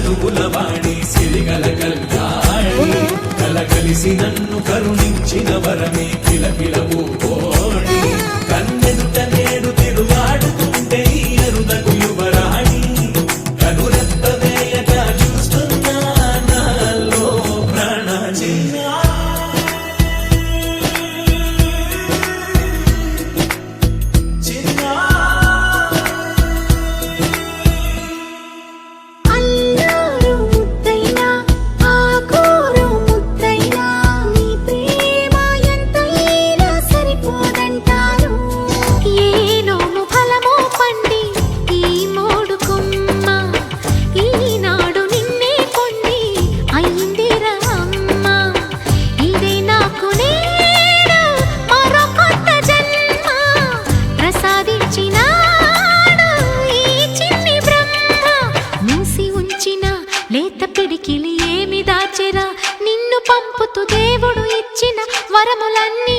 చదువులవాణి సిరిగల కళ్యాణి కలగలిసి నన్ను కరుణించిన వరమే కిలకిలవు కోణి కన్నెదుట నేడు తిరుగాడుతుంటే అరుదకు యువరాణి కనురెప్ప వేయక చూస్తున్నా నాలో ప్రాణాన్ని లేత పిడికిలి ఏమి దాచెరా నిన్ను పంపుతూ దేవుడు ఇచ్చిన వరములన్నీ